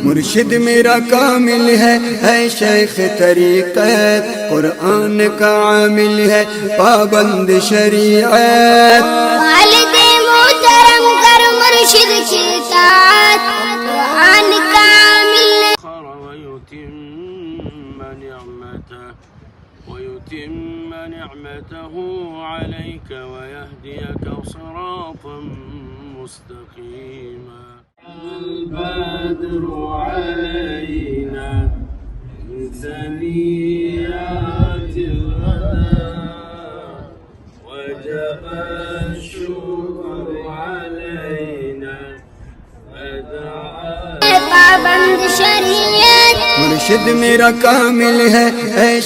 مرشد میرا کامل ہے شیخ طریقت، قرآن کا عامل ہے پابند شریعت، والد محترم کر مرشد کی اطاعت، قرآن کا عامل ہے ويتم نعمته عليك ويهديك صراطا مستقيما. البدر علينا من ثنيات الغداء وجب الشكر علينا پابند شریعت. مرشد میرا کامل ہے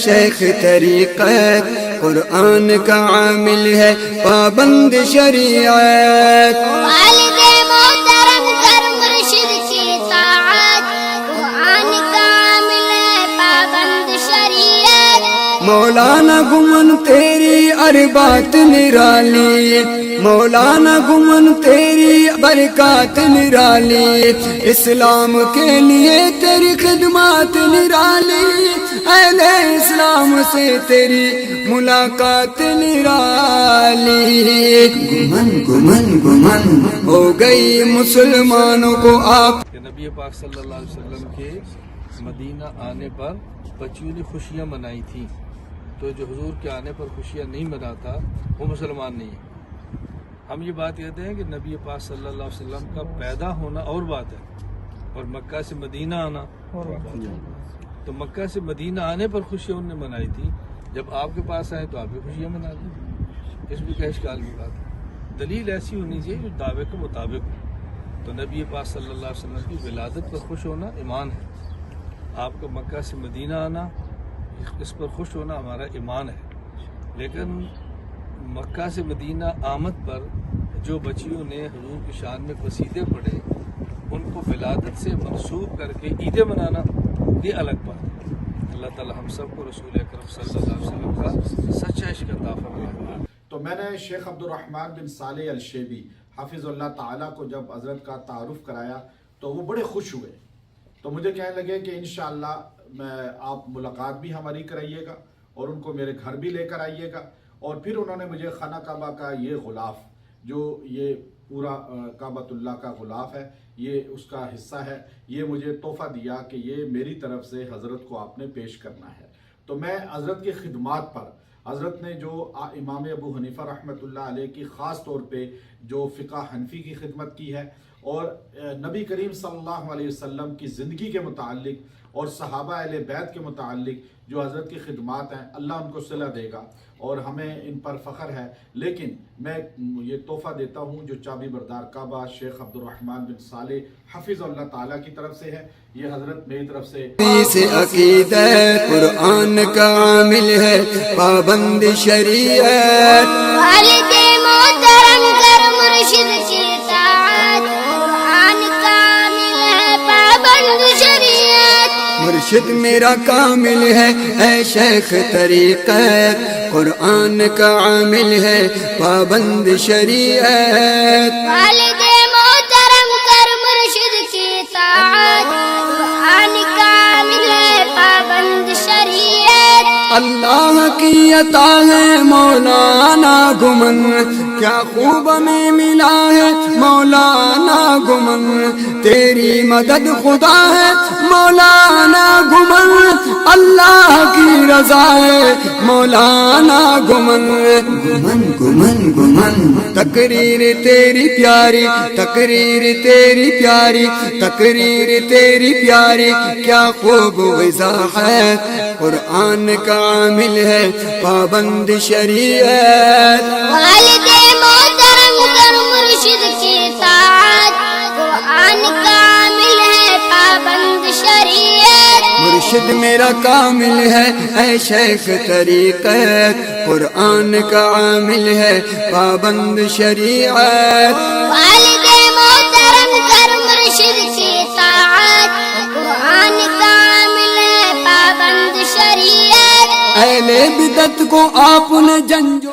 شیخ طریقت، قرآن کا عامل ہے پابند شریعت، والد محترم کر مرشد کی اطاعت، قرآن کا عامل ہے پابند شریعت. مولانا گمن تیری اربات نرالی، مولانا گمن تیری برکات نرالی، اسلام کے لیے تیری خدمات نرالی، اہل اسلام سے تیری ملاقات نرالی. گمن گمن گمن ہو گئی مسلمانوں کو آپ. کہ نبی پاک صلی اللہ علیہ وسلم کے مدینہ آنے پر بچیوں نے خوشیاں منائی تھیں، تو جو حضور کے آنے پر خوشیاں نہیں مناتا وہ مسلمان نہیں ہے. ہم یہ بات کہتے ہیں کہ نبی پاک صلی اللہ علیہ وسلم کا پیدا ہونا اور بات ہے، اور مکہ سے مدینہ آنا اور بات ہے. تو مکہ سے مدینہ آنے پر خوشیاں انہوں نے منائی تھی، جب آپ کے پاس آئے تو آپ بھی خوشیاں منا لیں. اس میں کیا اشکال کی بات ہے؟ دلیل ایسی ہونی چاہیے جو دعوے کے مطابق ہو. تو نبی پاک صلی اللہ علیہ وسلم کی ولادت پر خوش ہونا ایمان ہے، آپ کا مکہ سے مدینہ آنا اس پر خوش ہونا ہمارا ایمان ہے. لیکن مکہ سے مدینہ آمد پر جو بچیوں نے حضور کی شان میں قصیدے پڑھے ان کو ولادت سے منسوب کر کے عیدیں منانا یہ الگ بات ہے. اللہ تعالی ہم سب کو رسول اکرم صلی اللہ علیہ وسلم کا سچا عشق عطا فرمائے. تو میں نے شیخ عبدالرحمن بن صالح الشیبی حافظ اللہ تعالیٰ کو جب حضرت کا تعارف کرایا تو وہ بڑے خوش ہوئے. تو مجھے کہنے لگے کہ انشاءاللہ آپ ملاقات بھی ہماری کرائیے گا اور ان کو میرے گھر بھی لے کر آئیے گا. اور پھر انہوں نے مجھے خانہ کعبہ کا یہ غلاف، جو یہ پورا کعبۃ اللہ کا غلاف ہے، یہ اس کا حصہ ہے، یہ مجھے تحفہ دیا کہ یہ میری طرف سے حضرت کو آپ نے پیش کرنا ہے. تو میں حضرت کی خدمات پر، حضرت نے جو امام ابو حنیفہ رحمۃ اللہ علیہ کی خاص طور پہ جو فقہ حنفی کی خدمت کی ہے، اور نبی کریم صلی اللہ علیہ وسلم کی زندگی کے متعلق اور صحابہ اہل بیت کے متعلق جو حضرت کی خدمات ہیں، اللہ ان کو صلہ دے گا اور ہمیں ان پر فخر ہے. لیکن میں یہ تحفہ دیتا ہوں جو چابی بردار کعبہ شیخ عبدالرحمن بن صالح حفظ اللہ تعالیٰ کی طرف سے ہے، یہ حضرت میری طرف سے عقیدت قرآن کا عامل ہے پابند شریعت، والد محترم کر مرشد کی اطاعت، قرآن کا عامل ہے پابند شریعت. مرشد میرا کامل ہے شیخ طریقت، قرآن کا عامل ہے پابند شریعت، والد محترم کر مرشد کی اطاعت، قرآن کا عامل ہے پابند شریعت. اللہ کی عطا ہے مولانا گمن، کیا خوب میں ملا ہے مولانا گمن، تیری مدد خدا ہے مولانا گمن، اللہ کی رضا ہے مولانا گمن. گمن گمن گمن تقریر تیری پیاری، تقریر تیری پیاری، تقریر تیری پیاری، کیا خوب غذا ہے قرآن کا عامل ہے پابند شریعت، والد محترم کر مرشد کی اطاعت، قرآن کا عامل ہے پابند شریعت. مرشد میرا کامل ہے شیخ طریقت، قرآن کا عامل ہے پابند شریعت، والد محترم کر مرشد کی اطاعت، قرآن کا عامل ہے پابند شریعت. اہل بدعت کو آپ نے جنجو